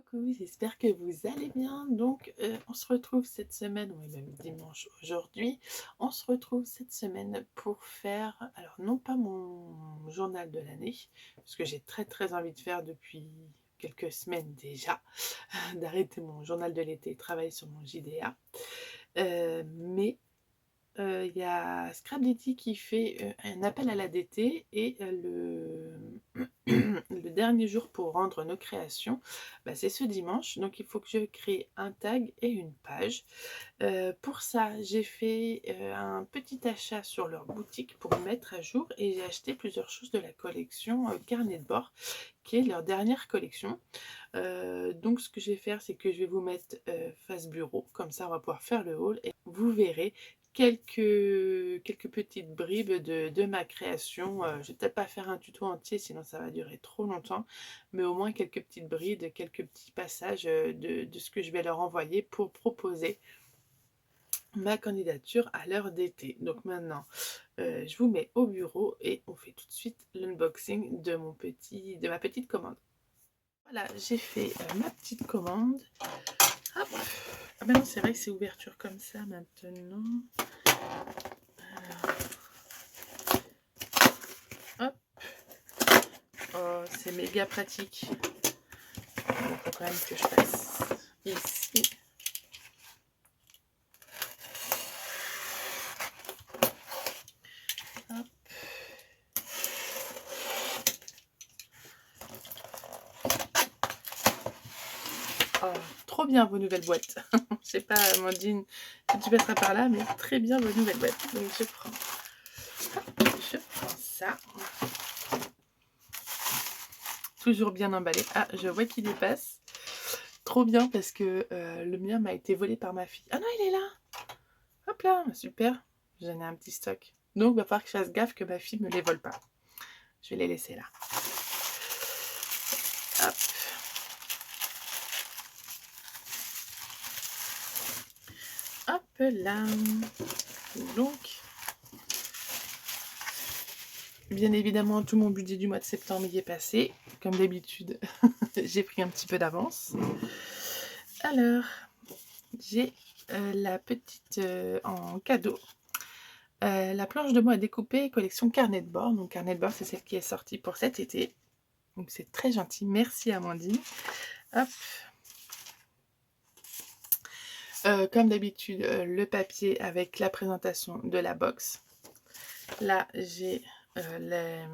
Coucou, j'espère que vous allez bien. Donc, on se retrouve cette semaine, ou même dimanche aujourd'hui, on se retrouve cette semaine pour faire, alors non pas mon journal de l'année, parce que j'ai très très envie de faire depuis quelques semaines déjà, d'arrêter mon journal de l'été et travailler sur mon JDA. Mais il y a Scrabblity qui fait un appel à l'ADT et le dernier jour pour rendre nos créations, bah, c'est ce dimanche. Donc il faut que je crée un tag et une page. Pour ça, j'ai fait un petit achat sur leur boutique pour me mettre à jour et j'ai acheté plusieurs choses de la collection Carnet de bord, qui est leur dernière collection. Donc ce que je vais faire, c'est que je vais vous mettre face bureau, comme ça on va pouvoir faire le haul et vous verrez quelques petites bribes de ma création. Je vais peut-être pas faire un tuto entier, sinon ça va durer trop longtemps, mais au moins quelques petites brides, quelques petits passages de ce que je vais leur envoyer pour proposer ma candidature à l'heure d'été. Donc maintenant, je vous mets au bureau et on fait tout de suite l'unboxing de ma petite commande. Voilà, j'ai fait ma petite commande. Hop. Ah ben non, c'est vrai que c'est ouverture comme ça maintenant. Alors, hop. Oh, c'est méga pratique. Il faut quand même que je fasse ici. Hop. Oh, trop bien vos nouvelles boîtes. Je sais pas, Amandine, si tu passeras par là, mais très bien vos nouvelles boîtes. Donc je prends ça. Toujours bien emballé. Ah, je vois qu'il dépasse. Trop bien parce que le mien m'a été volé par ma fille. Ah non, il est là. Hop là, super. J'en ai un petit stock. Donc, il va falloir que je fasse gaffe que ma fille ne me les vole pas. Je vais les laisser là. Hop. Hop là. Donc, bien évidemment, tout mon budget du mois de septembre y est passé. Comme d'habitude, j'ai pris un petit peu d'avance. Alors, j'ai la petite en cadeau. La planche de bois à découper, collection carnet de bord. Donc, carnet de bord, c'est celle qui est sortie pour cet été. Donc, c'est très gentil. Merci, Amandine. Hop. Comme d'habitude, le papier avec la présentation de la box. Là, j'ai la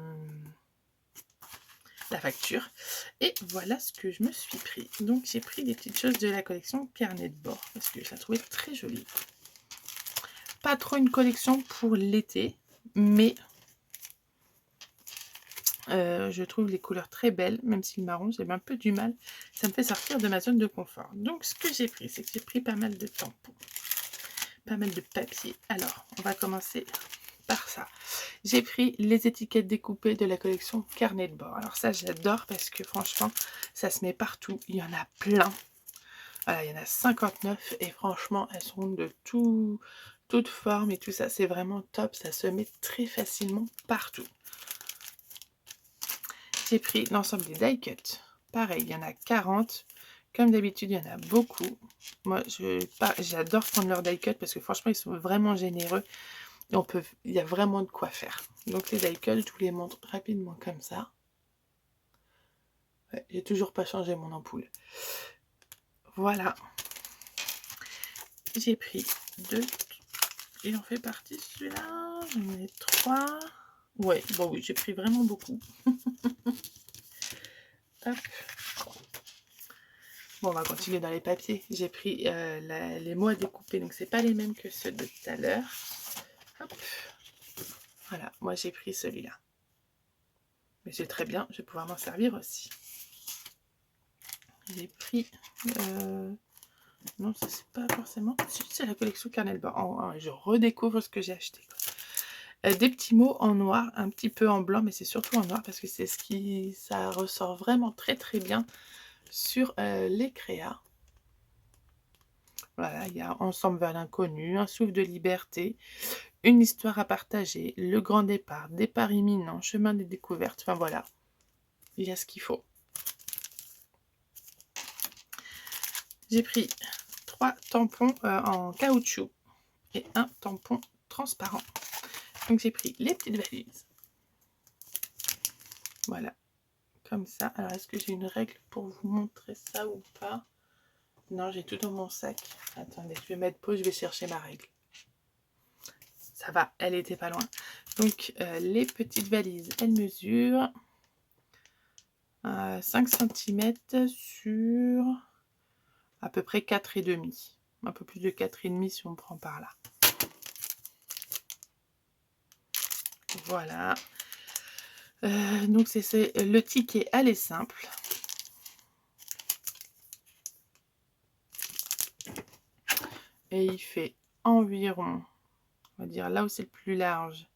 facture. Et voilà ce que je me suis pris. Donc, j'ai pris des petites choses de la collection carnet de bord parce que je la trouvais très jolie. Pas trop une collection pour l'été, mais je trouve les couleurs très belles, même si le marron, j'ai un peu du mal. Ça me fait sortir de ma zone de confort. Donc, ce que j'ai pris, c'est que j'ai pris pas mal de tampons, pas mal de papier. Alors, on va commencer par ça. J'ai pris les étiquettes découpées de la collection carnet de bord. Alors ça, j'adore parce que franchement, ça se met partout. Il y en a plein. Voilà, il y en a 59 et franchement, elles sont de toutes formes et tout ça. C'est vraiment top. Ça se met très facilement partout. J'ai pris l'ensemble des die cuts. Pareil, il y en a 40. Comme d'habitude, il y en a beaucoup. Moi, j'adore prendre leurs die cuts parce que franchement, ils sont vraiment généreux. Et il y a vraiment de quoi faire. Donc les die cuts, je vous les montre rapidement comme ça. Ouais, j'ai toujours pas changé mon ampoule. Voilà. J'ai pris 2. Il en fait partie celui-là. J'en ai 3. Ouais, bon oui, j'ai pris vraiment beaucoup. Hop. Bon, on va continuer dans les papiers. J'ai pris les mots à découper, donc c'est pas les mêmes que ceux de tout à l'heure. Hop. Voilà, moi j'ai pris celui-là. Mais c'est très bien, je vais pouvoir m'en servir aussi. J'ai pris... non, ça c'est pas forcément... Si, c'est la collection carnet de bord. Je redécouvre ce que j'ai acheté. Des petits mots en noir, un petit peu en blanc, mais c'est surtout en noir parce que c'est ça ressort vraiment très très bien sur les créas. Voilà, il y a Ensemble vers l'inconnu, Un souffle de liberté, Une histoire à partager, Le grand départ, Départ imminent, Chemin des découvertes. Enfin voilà, il y a ce qu'il faut. J'ai pris 3 tampons en caoutchouc et un tampon transparent. Donc j'ai pris les petites valises. Voilà, comme ça. Alors est-ce que j'ai une règle pour vous montrer ça ou pas? Non, j'ai tout dans mon sac. Attendez, je vais mettre pause, je vais chercher ma règle. Ça va, elle était pas loin. Donc les petites valises, elles mesurent 5 cm sur à peu près 4,5. Un peu plus de 4,5 si on prend par là. Voilà. Donc c'est le ticket, elle est simple. Et il fait environ, on va dire là où c'est le plus large,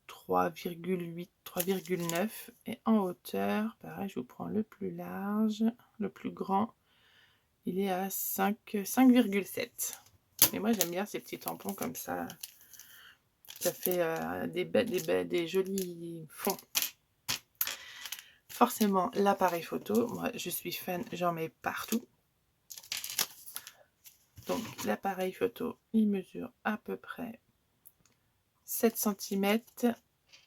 3,8, 3,9. Et en hauteur, pareil, je vous prends le plus large, le plus grand, il est à 5,7. Et moi j'aime bien ces petits tampons comme ça. Ça fait des jolis fonds. Forcément, l'appareil photo, moi je suis fan, j'en mets partout. Donc l'appareil photo, il mesure à peu près 7 cm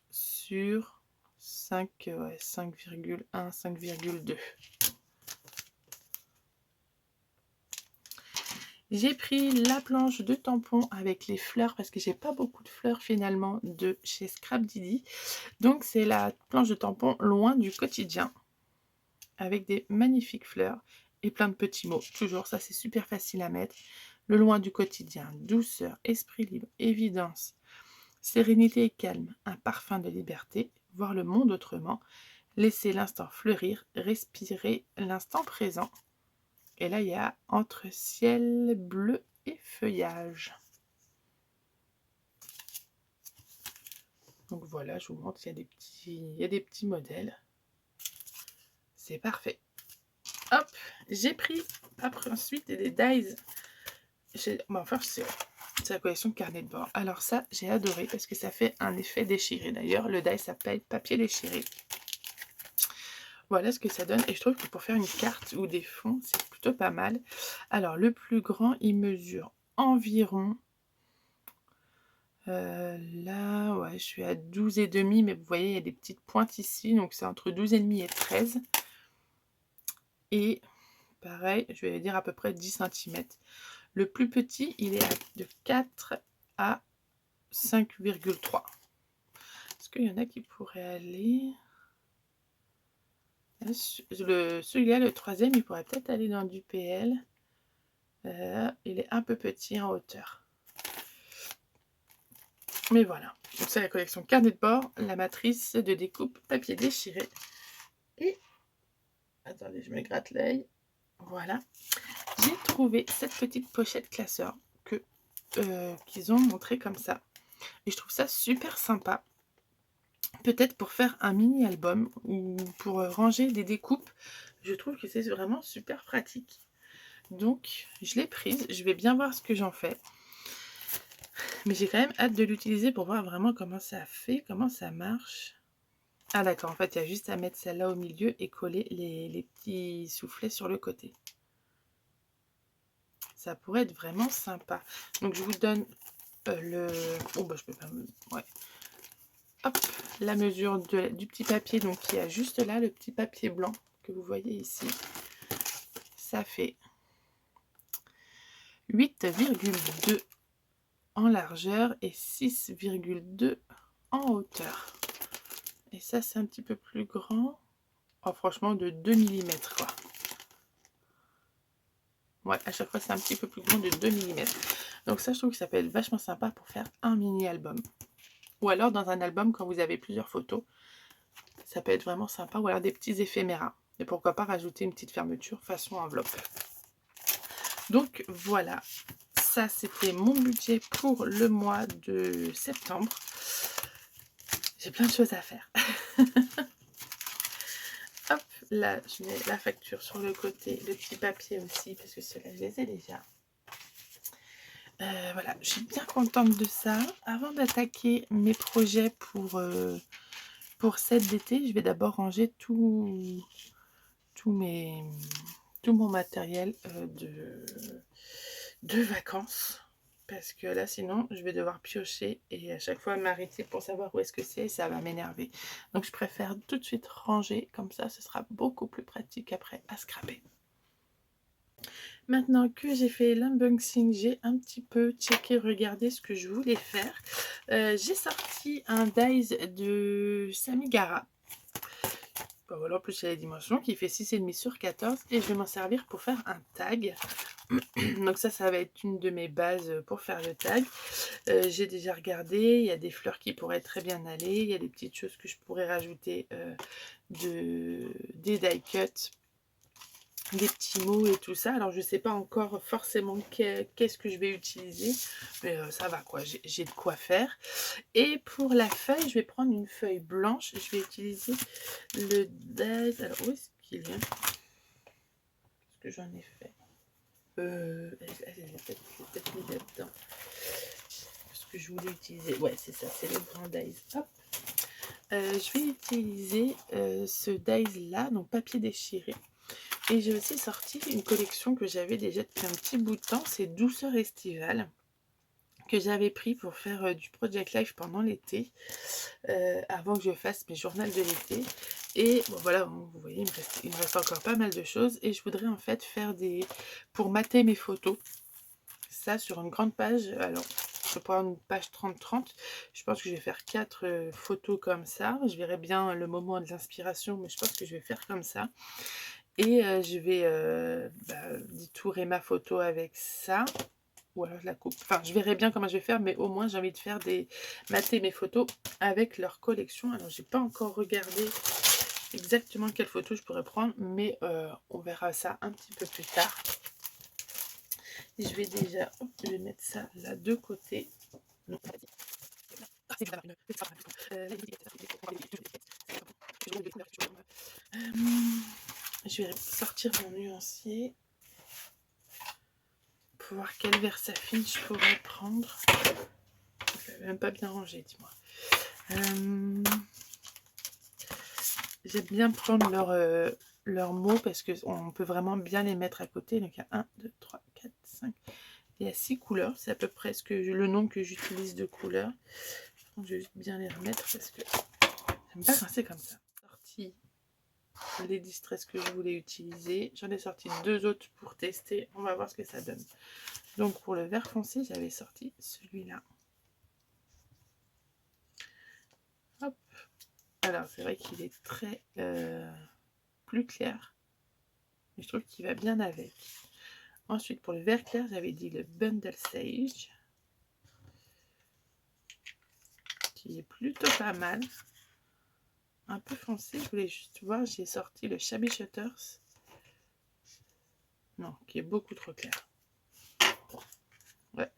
sur 5,1, 5,2. J'ai pris la planche de tampons avec les fleurs parce que j'ai pas beaucoup de fleurs finalement de chez Scrap Didi. Donc c'est la planche de tampons loin du quotidien avec des magnifiques fleurs et plein de petits mots. Toujours, ça c'est super facile à mettre. Le loin du quotidien, douceur, esprit libre, évidence, sérénité et calme, un parfum de liberté, voir le monde autrement, laisser l'instant fleurir, respirer l'instant présent. Et là, il y a entre ciel bleu et feuillage. Donc voilà, je vous montre, il y a des petits modèles. C'est parfait. Hop, j'ai pris après ensuite des dies. Enfin, c'est la collection carnet de bord. Alors ça, j'ai adoré parce que ça fait un effet déchiré. D'ailleurs, le die s'appelle papier déchiré. Voilà ce que ça donne. Et je trouve que pour faire une carte ou des fonds, c'est plutôt pas mal. Alors, le plus grand, il mesure environ... là, ouais, je suis à 12,5. Mais vous voyez, il y a des petites pointes ici. Donc, c'est entre 12,5 et 13. Et pareil, je vais dire à peu près 10 cm. Le plus petit, il est de 4 à 5,3. Est-ce qu'il y en a qui pourraient aller... Celui-là, le troisième, il pourrait peut-être aller dans du PL. Il est un peu petit en hauteur. Mais voilà. Donc c'est la collection carnet de bord, la matrice de découpe papier déchiré. Et, attendez, je me gratte l'œil. Voilà. J'ai trouvé cette petite pochette classeur qu'ils ont montré comme ça. Et je trouve ça super sympa. Peut-être pour faire un mini-album ou pour ranger des découpes. Je trouve que c'est vraiment super pratique. Donc, je l'ai prise. Je vais bien voir ce que j'en fais. Mais j'ai quand même hâte de l'utiliser pour voir vraiment comment ça fait, comment ça marche. Ah d'accord, en fait, il y a juste à mettre celle-là au milieu et coller les petits soufflets sur le côté. Ça pourrait être vraiment sympa. Donc, je vous donne le... Oh, bah, je peux pas... Ouais. Hop, la mesure du petit papier. Donc, il y a juste là le petit papier blanc que vous voyez ici. Ça fait 8,2 en largeur et 6,2 en hauteur. Et ça, c'est un petit peu plus grand. Oh, franchement, de 2 mm, quoi. Ouais, à chaque fois, c'est un petit peu plus grand de 2 mm. Donc ça, je trouve que ça peut être vachement sympa pour faire un mini-album. Ou alors, dans un album, quand vous avez plusieurs photos, ça peut être vraiment sympa. Ou alors des petits éphéméras. Et pourquoi pas rajouter une petite fermeture façon enveloppe. Donc, voilà. Ça, c'était mon budget pour le mois de septembre. J'ai plein de choses à faire. Hop, là, je mets la facture sur le côté, le petit papier aussi, parce que ceux-là, je les ai déjà. Voilà, je suis bien contente de ça. Avant d'attaquer mes projets pour cet été, je vais d'abord ranger tous mes tout mon matériel de vacances. Parce que là, sinon, je vais devoir piocher et à chaque fois m'arrêter pour savoir où est-ce que c'est et ça va m'énerver. Donc, je préfère tout de suite ranger. Comme ça, ce sera beaucoup plus pratique après à scraper. Maintenant que j'ai fait l'unboxing, j'ai un petit peu checké, regardé ce que je voulais faire. J'ai sorti un dies de Samigara. Bon, voilà, en plus il y a les dimensions qui fait 6,5 sur 14 et je vais m'en servir pour faire un tag. Donc ça va être une de mes bases pour faire le tag. J'ai déjà regardé, il y a des fleurs qui pourraient très bien aller, il y a des petites choses que je pourrais rajouter, des die cuts, des petits mots et tout ça. Alors je sais pas encore forcément qu'est-ce que je vais utiliser, mais ça va quoi, j'ai de quoi faire. Et pour la feuille, je vais prendre une feuille blanche, je vais utiliser le die. Alors où est-ce qu'il est? Est-ce que j'en ai fait? Peut-être mis là-dedans. Ce que je voulais utiliser, ouais c'est ça, c'est le grand die. Hop. Je vais utiliser ce die là, donc papier déchiré. Et j'ai aussi sorti une collection que j'avais déjà depuis un petit bout de temps, c'est Douceur estivale, que j'avais pris pour faire du Project Life pendant l'été, avant que je fasse mes journaux de l'été. Et bon voilà, vous voyez, il me reste encore pas mal de choses. Et je voudrais en fait faire pour mater mes photos, ça sur une grande page. Alors, je vais prendre une page 30-30. Je pense que je vais faire 4 photos comme ça. Je verrai bien le moment de l'inspiration, mais je pense que je vais faire comme ça. Et je vais détourer ma photo avec ça. Ou alors je la coupe. Enfin, je verrai bien comment je vais faire, mais au moins j'ai envie de faire mater mes photos avec leur collection. Alors, j'ai pas encore regardé exactement quelle photo je pourrais prendre, mais on verra ça un petit peu plus tard. Et je vais déjà, je vais mettre ça là de côté. Je vais sortir mon nuancier pour voir quelle Versafine je pourrais prendre. Je l'avais même pas bien rangé, dis-moi. J'aime bien prendre leurs mots parce qu'on peut vraiment bien les mettre à côté. Donc il y a 1, 2, 3, 4, 5. Il y a 6 couleurs. C'est à peu près le nom que j'utilise de couleurs. Donc je vais juste bien les remettre parce que j'aime pas quand c'est comme ça. Sorti les distress que je voulais utiliser. J'en ai sorti 2 autres pour tester. On va voir ce que ça donne. Donc pour le vert foncé, j'avais sorti celui-là. Hop. Alors c'est vrai qu'il est très plus clair. Mais je trouve qu'il va bien avec. Ensuite pour le vert clair, j'avais dit le Bundle Sage. Qui est plutôt pas mal. Un peu foncé, je voulais juste voir, j'ai sorti le Shabby Shutters. Non, qui est beaucoup trop clair. Ouais,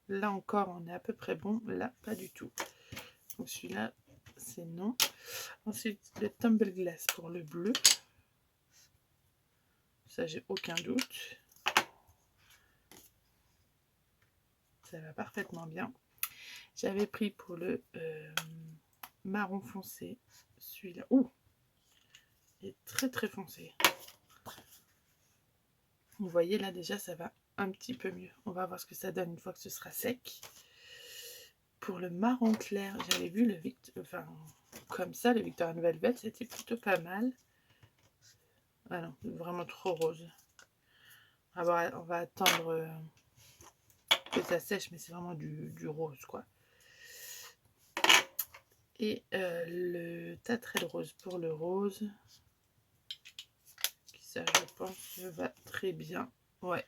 là encore on est à peu près bon, là pas du tout. Donc celui-là c'est non. Ensuite le Tumble Glass pour le bleu. Ça j'ai aucun doute. Ça va parfaitement bien. J'avais pris pour le marron foncé. Celui-là, ouh, il est très très foncé. Vous voyez là déjà ça va un petit peu mieux. On va voir ce que ça donne une fois que ce sera sec. Pour le marron clair, j'avais vu comme ça, le Victorian Velvet, c'était plutôt pas mal. Ah non, vraiment trop rose. On va attendre que ça sèche, mais c'est vraiment du rose quoi. Et le Tatrel rose pour le rose. Qui ça, je pense, va très bien. Ouais.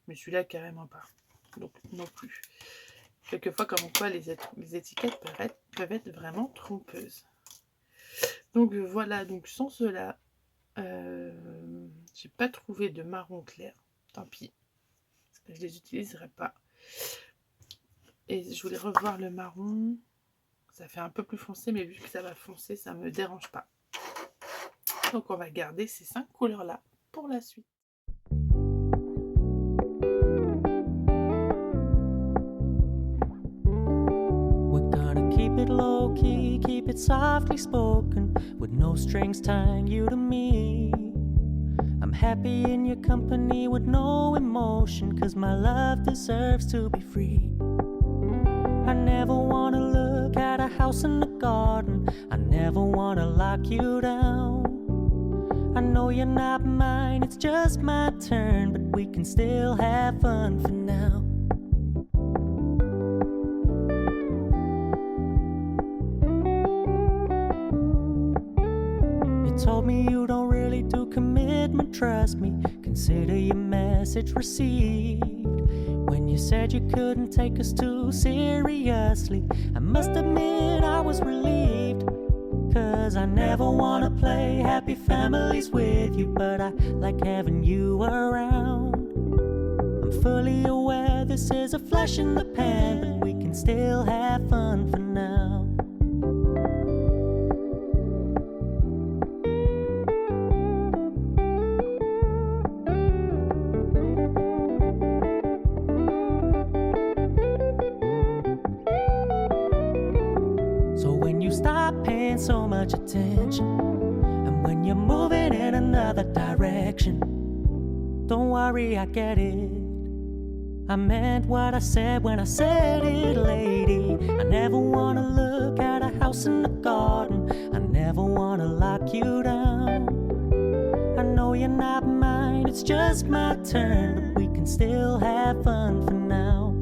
Mais celui-là, carrément pas. Donc, non plus. Quelquefois, comme quoi, les étiquettes peuvent être vraiment trompeuses. Donc, voilà. Donc, sans cela, j'ai pas trouvé de marron clair. Tant pis. Parce que je les utiliserai pas. Et je voulais revoir le marron. Ça fait un peu plus foncé, mais vu que ça va foncer, ça me dérange pas. Donc on va garder ces 5 couleurs là pour la suite. We're gonna keep it low key, keep it softly spoken, with no strings tying you to me. I happy in your company with no emotion, 'cause my love deserves to be free. I never wanna look at a house in the garden. I never wanna lock you down. I know you're not mine, it's just my turn, but we can still have fun for now. You told me you don't really do commitment, trust me. Consider your message received. When you said you couldn't take us too seriously, I must admit I was relieved. 'Cause I never wanna play happy families with you, but I like having you around. I'm fully aware this is a flash in the pan, but we can still have fun for now. So when you stop paying so much attention, and when you're moving in another direction, don't worry, I get it. I meant what I said when I said it, lady. I never wanna look at a house in the garden. I never wanna lock you down. I know you're not mine, it's just my turn, but we can still have fun for now.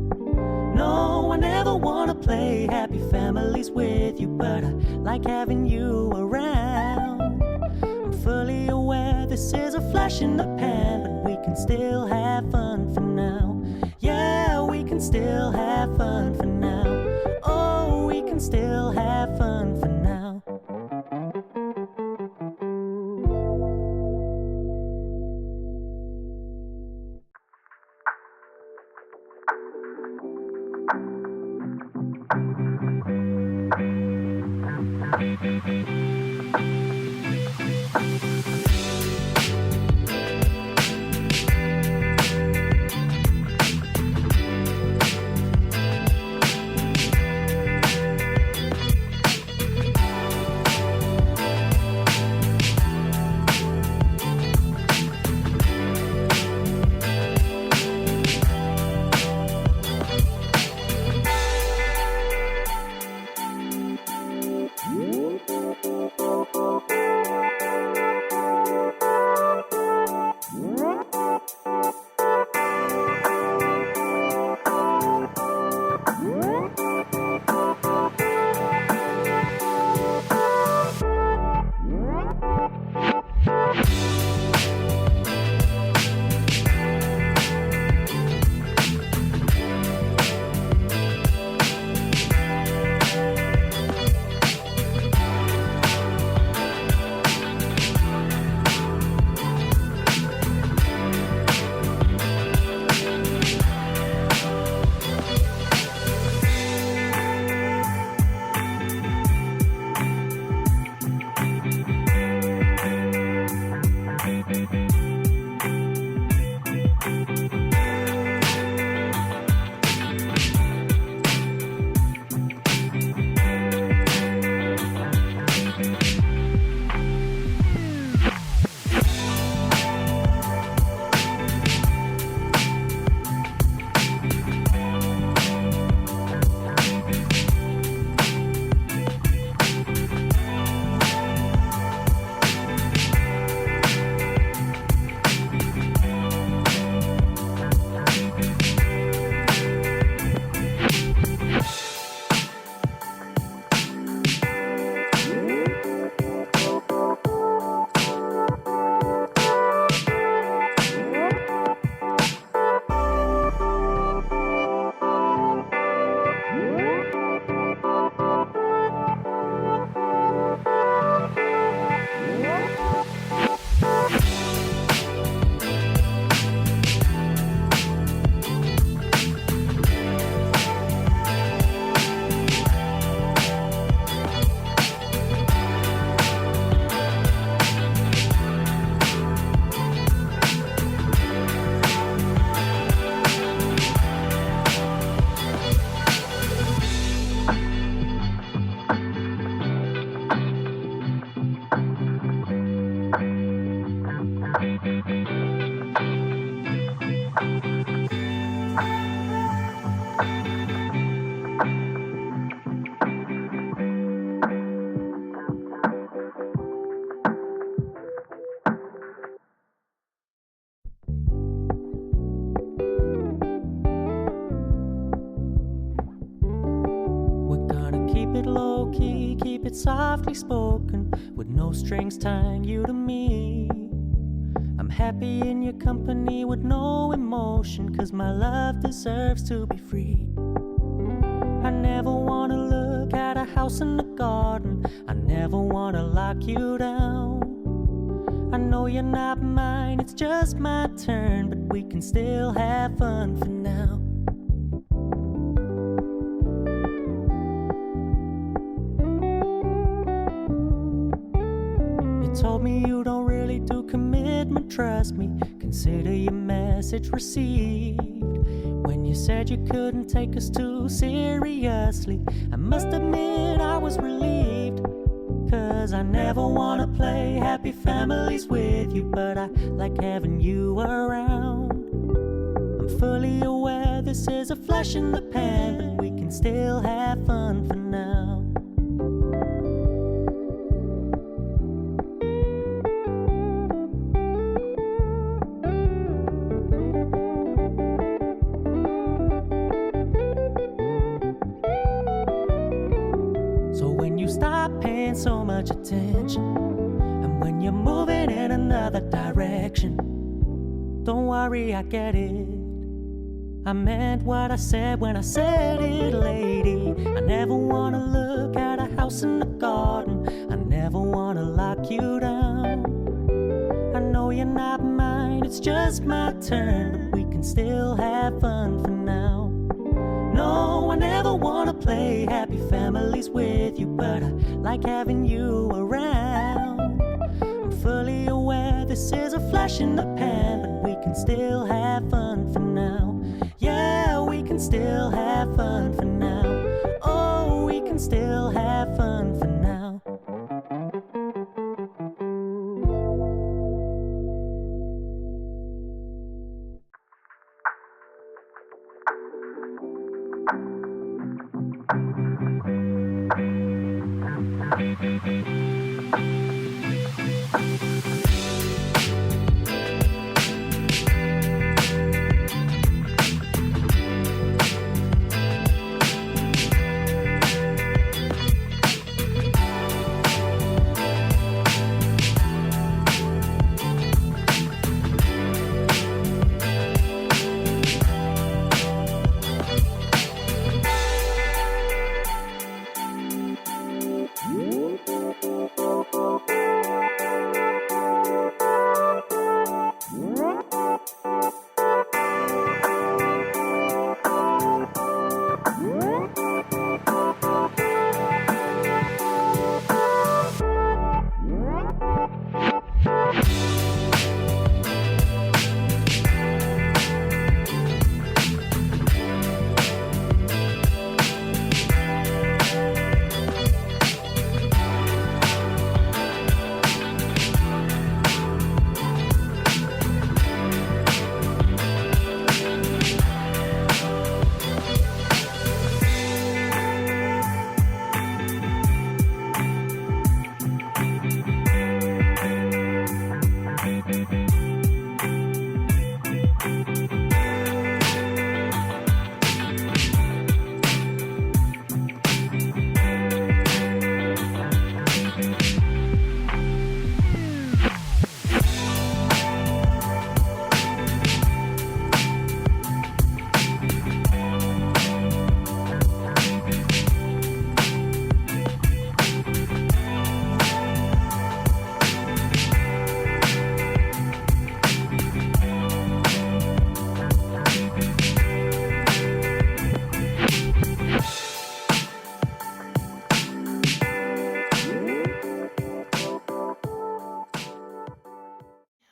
No, I never wanna play happy families with you, but I like having you around. I'm fully aware this is a flash in the pan, but we can still have fun for now. Yeah, we can still have fun for now. Oh, we can still have fun for now. We're gonna keep it low key, keep it softly spoken, with no strings tying you to me. I'm happy in your company with no emotion, 'cause my love deserves to be free. I never wanna look at a house in the garden, I never wanna lock you down. I know you're not mine, it's just my turn, but we can still have fun for now. You told me you don't really do commitment, trust me, consider your message received. When you said you couldn't take us too seriously, I must admit I was relieved. 'Cause I never wanna play happy families with you, but I like having you around. I'm fully aware this is a flash in the pan, but we can still have fun for now. So when you stop paying so much attention, and when you're moving in another direction, don't worry, I get it. I meant what I said when I said it, lady. I never wanna look at a house in the garden, I never wanna lock you down. I know you're not mine, it's just my turn, but we can still have fun for now. No, I never wanna play happy families with you, but I like having you around. I'm fully aware this is a flash in the pan, but we can still have fun for now. Yeah, we can still have fun for now. Oh, we can still have fun for now.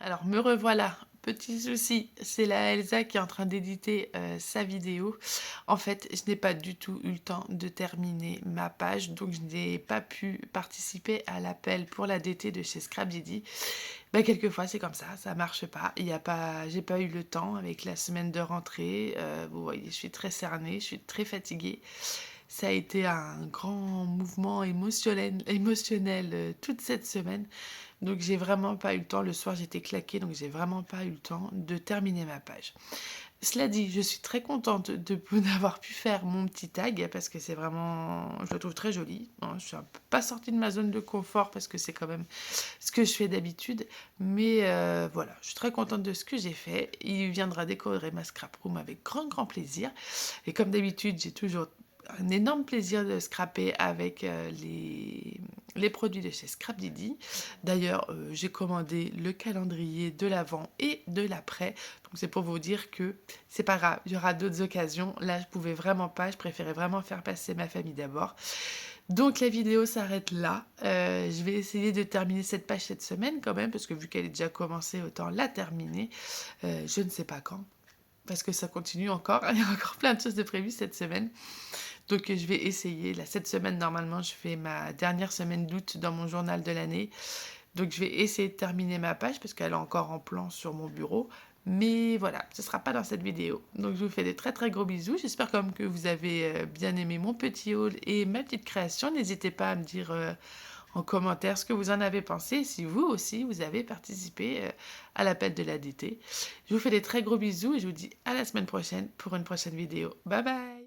Alors me revoilà petit souci, c'est la Elsa qui est en train d'éditer sa vidéo. En fait, je n'ai pas du tout eu le temps de terminer ma page, donc je n'ai pas pu participer à l'appel pour la DT de chez Scrapdiddy. Bah, quelquefois, c'est comme ça marche pas. Il y a pas j'ai pas eu le temps avec la semaine de rentrée. Vous voyez, je suis très cernée, je suis très fatiguée. Ça a été un grand mouvement émotionnel, toute cette semaine. Donc j'ai vraiment pas eu le temps. Le soir, j'étais claquée, donc j'ai vraiment pas eu le temps de terminer ma page. Cela dit, je suis très contente d'avoir pu faire mon petit tag parce que c'est vraiment, je le trouve très joli, hein. Je suis un peu pas sortie de ma zone de confort parce que c'est quand même ce que je fais d'habitude. Mais voilà, je suis très contente de ce que j'ai fait. Il viendra décorer ma scrap room avec grand, grand plaisir. Et comme d'habitude, j'ai toujours un énorme plaisir de scraper avec les produits de chez Scrapdiddy. D'ailleurs, j'ai commandé le calendrier de l'avant et de l'après. Donc c'est pour vous dire que c'est pas grave, il y aura d'autres occasions. Là, je pouvais vraiment pas, je préférais vraiment faire passer ma famille d'abord. Donc la vidéo s'arrête là. Je vais essayer de terminer cette page cette semaine quand même, parce que vu qu'elle est déjà commencée, autant la terminer. Je ne sais pas quand, parce que ça continue encore. Il y a encore plein de choses de prévues cette semaine. Donc je vais essayer. Là, cette semaine, normalement, je fais ma dernière semaine d'août dans mon journal de l'année. Donc je vais essayer de terminer ma page parce qu'elle est encore en plan sur mon bureau. Mais voilà, ce ne sera pas dans cette vidéo. Donc je vous fais des très très gros bisous. J'espère comme que vous avez bien aimé mon petit haul et ma petite création. N'hésitez pas à me dire en commentaire ce que vous en avez pensé. Si vous aussi, vous avez participé à l'appel de la DT. Je vous fais des très gros bisous et je vous dis à la semaine prochaine pour une prochaine vidéo. Bye bye!